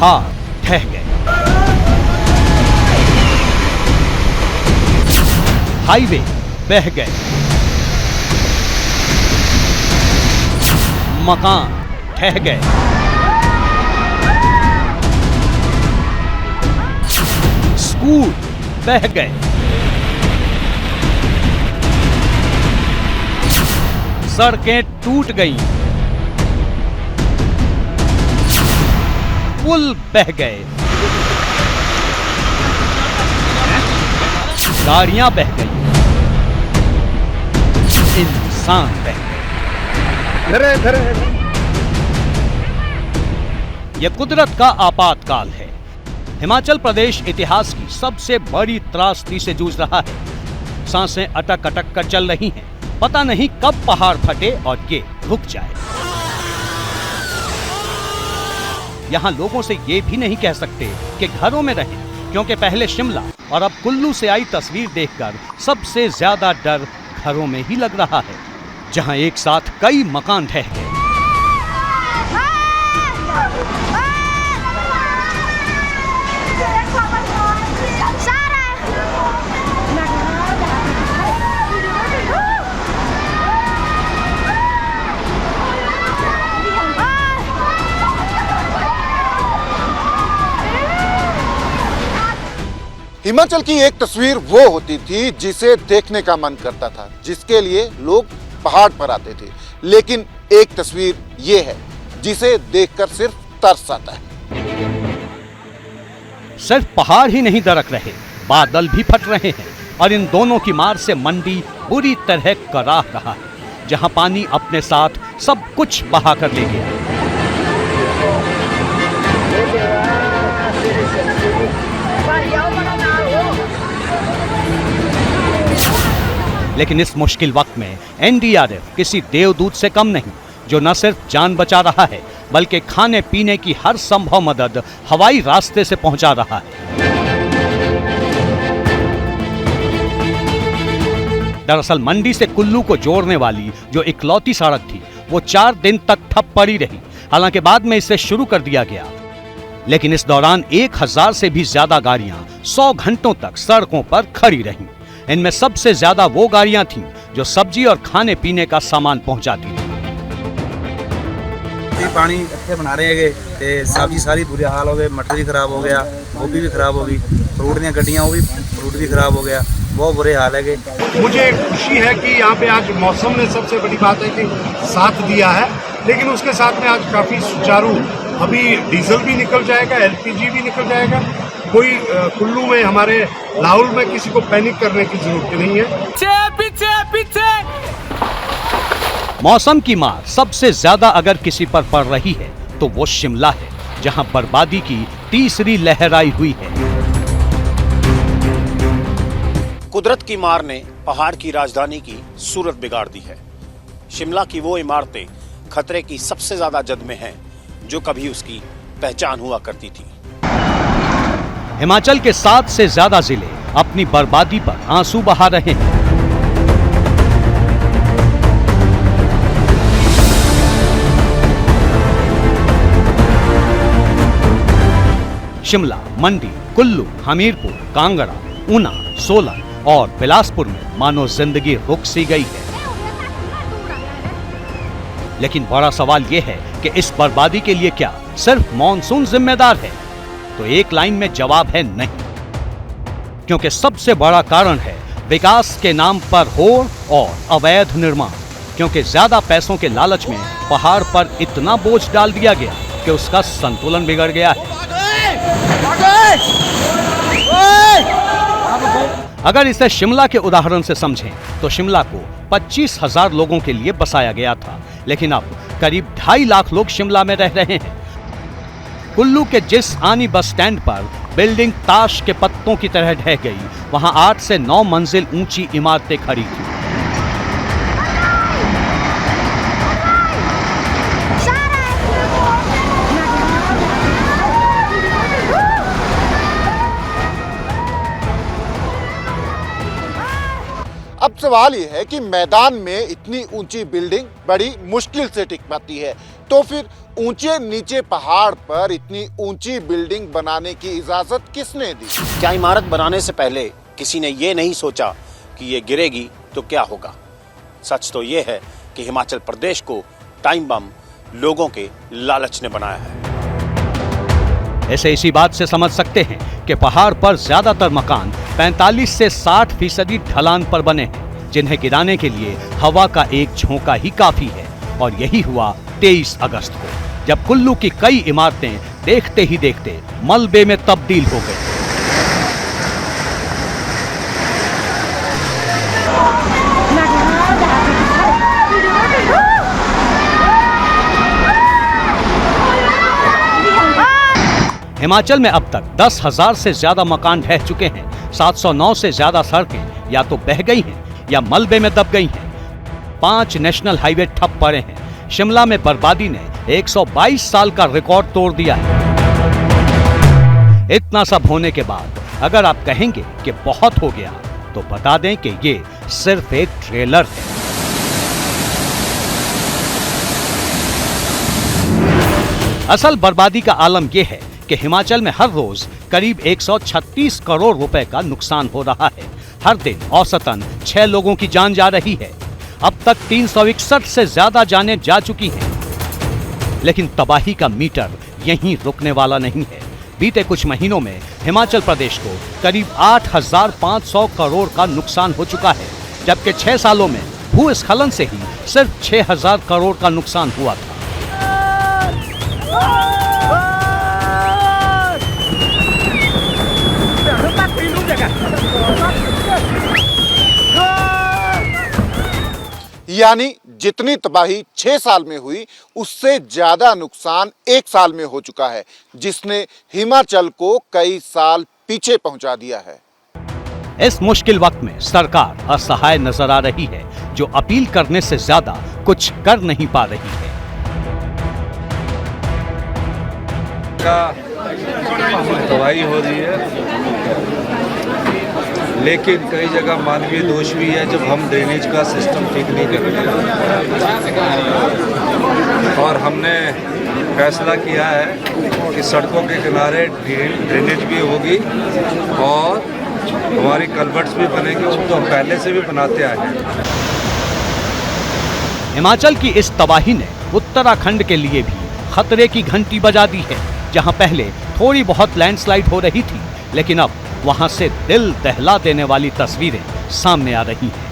पहाड़ ढह गए, हाईवे बह गए, मकान ढह गए, स्कूल बह गए, सड़कें टूट गईं, पुल बह गए, गाड़ियां बह गई, इंसान बह गए। यह कुदरत का आपातकाल है। हिमाचल प्रदेश इतिहास की सबसे बड़ी त्रासदी से जूझ रहा है। सांसें अटक अटक कर चल रही हैं। पता नहीं कब पहाड़ फटे और ये रुक जाए। यहाँ लोगों से ये भी नहीं कह सकते कि घरों में रहें, क्योंकि पहले शिमला और अब कुल्लू से आई तस्वीर देखकर सबसे ज्यादा डर घरों में ही लग रहा है, जहाँ एक साथ कई मकान ढह गए। हिमाचल की एक तस्वीर वो होती थी जिसे देखने का मन करता था, जिसके लिए लोग पहाड़ पर आते थे। लेकिन एक तस्वीर ये है जिसे देखकर सिर्फ तरस आता है। सिर्फ पहाड़ ही नहीं दरक रहे, बादल भी फट रहे हैं और इन दोनों की मार से मंडी बुरी तरह कराह रहा है, जहां पानी अपने साथ सब कुछ बहा कर ले गया। लेकिन इस मुश्किल वक्त में एनडीआरएफ किसी देवदूत से कम नहीं, जो न सिर्फ जान बचा रहा है बल्कि खाने पीने की हर संभव मदद हवाई रास्ते से पहुंचा रहा है। दरअसल मंडी से कुल्लू को जोड़ने वाली जो इकलौती सड़क थी वो 4 दिन तक ठप पड़ी रही। हालांकि बाद में इसे शुरू कर दिया गया, लेकिन इस दौरान 1000 से भी ज्यादा गाड़ियां 100 घंटों तक सड़कों पर खड़ी रहीं। इनमें सबसे ज्यादा वो गाड़ियां थीं जो सब्जी और खाने पीने का सामान पहुंचाती थी। पानी इकट्ठे बना रहे हैं ते सब्जी सारी बुरे हाल हो गए, मटर भी खराब हो गया, गोभी भी खराब हो गई, फ्रूट दी गड्डियां वो भी फ्रूट भी खराब हो गया, बहुत बुरे हाल है। मुझे खुशी है कि यहाँ पे आज मौसम ने सबसे बड़ी बात है कि साथ दिया है, लेकिन उसके साथ में आज काफी सुचारू, अभी डीजल भी निकल जाएगा, एलपीजी भी निकल जाएगा। कोई कुल्लू में, हमारे लाहौल में किसी को पैनिक करने की जरूरत नहीं है। पीछे मौसम की मार सबसे ज्यादा अगर किसी पर पड़ रही है तो वो शिमला है, जहां बर्बादी की तीसरी लहर आई हुई है। कुदरत की मार ने पहाड़ की राजधानी की सूरत बिगाड़ दी है। शिमला की वो इमारतें खतरे की सबसे ज्यादा जद में हैं, जो कभी उसकी पहचान हुआ करती थी। हिमाचल के 7 से ज्यादा जिले अपनी बर्बादी पर आंसू बहा रहे हैं। शिमला, मंडी, कुल्लू, हमीरपुर, कांगड़ा, ऊना, सोलन और बिलासपुर में मानो जिंदगी रुक सी गई है। लेकिन बड़ा सवाल यह है कि इस बर्बादी के लिए क्या सिर्फ मॉनसून जिम्मेदार है? तो एक लाइन में जवाब है नहीं, क्योंकि सबसे बड़ा कारण है विकास के नाम पर होड़ और अवैध निर्माण। क्योंकि ज्यादा पैसों के लालच में पहाड़ पर इतना बोझ डाल दिया गया कि उसका संतुलन बिगड़ गया है। अगर इसे शिमला के उदाहरण से समझें तो शिमला को 25,000 लोगों के लिए बसाया गया था, लेकिन अब करीब 2.5 लाख लोग शिमला में रह रहे हैं। कुल्लू के जिस आनी बस स्टैंड पर बिल्डिंग ताश के पत्तों की तरह ढह गई, वहां 8 से 9 मंजिल ऊंची इमारतें खड़ी थी। अब सवाल ये है कि मैदान में इतनी ऊंची बिल्डिंग बड़ी मुश्किल से टिक पाती है, तो फिर ऊंचे नीचे पहाड़ पर इतनी ऊंची बिल्डिंग बनाने की इजाजत किसने दी? क्या इमारत बनाने से पहले किसी ने ये नहीं सोचा कि ये गिरेगी तो क्या होगा? सच तो ये है कि हिमाचल प्रदेश को टाइम बम लोगों के लालच ने बनाया है। ऐसे इसी बात से समझ सकते हैं कि पहाड़ पर ज्यादातर मकान 45 से 60% ढलान पर बने हैं, जिन्हें गिराने के लिए हवा का एक झोंका ही काफी है। और यही हुआ 23 अगस्त को, जब कुल्लू की कई इमारतें देखते ही देखते मलबे में तब्दील हो गई। हिमाचल में अब तक 10,000 से ज्यादा मकान ढह चुके हैं। 709 से ज्यादा सड़कें या तो बह गई हैं या मलबे में दब गई हैं। 5 नेशनल हाईवे ठप पड़े हैं। शिमला में बर्बादी ने 122 साल का रिकॉर्ड तोड़ दिया है। इतना सब होने के बाद अगर आप कहेंगे कि बहुत हो गया, तो बता दें कि ये सिर्फ एक ट्रेलर है। असल बर्बादी का आलम यह है कि हिमाचल में हर रोज करीब 136 करोड़ रुपए का नुकसान हो रहा है। हर दिन औसतन 6 लोगों की जान जा रही है। अब तक 361 से ज्यादा जानें जा चुकी हैं। लेकिन तबाही का मीटर यहीं रुकने वाला नहीं है। बीते कुछ महीनों में हिमाचल प्रदेश को करीब 8,500 करोड़ का नुकसान हो चुका है, जबकि 6 सालों में भूस्खलन से ही सिर्फ 6,000 करोड़ का नुकसान हुआ था। यानी जितनी तबाही 6 साल में हुई, उससे ज्यादा नुकसान 1 साल में हो चुका है, जिसने हिमाचल को कई साल पीछे पहुंचा दिया है। इस मुश्किल वक्त में सरकार असहाय नजर आ रही है, जो अपील करने से ज्यादा कुछ कर नहीं पा रही है। तबाही हो रही है, लेकिन कई जगह मानवीय दोष भी है जब हम ड्रेनेज का सिस्टम ठीक नहीं करते। और हमने फैसला किया है कि सड़कों के किनारे ड्रेनेज भी होगी और हमारी कल्वर्ट्स भी बनेंगे, उनको हम पहले से भी बनाते आए हैं। हिमाचल की इस तबाही ने उत्तराखंड के लिए भी खतरे की घंटी बजा दी है, जहां पहले थोड़ी बहुत लैंडस्लाइड हो रही थी, लेकिन अब वहां से दिल दहला देने वाली तस्वीरें सामने आ रही हैं।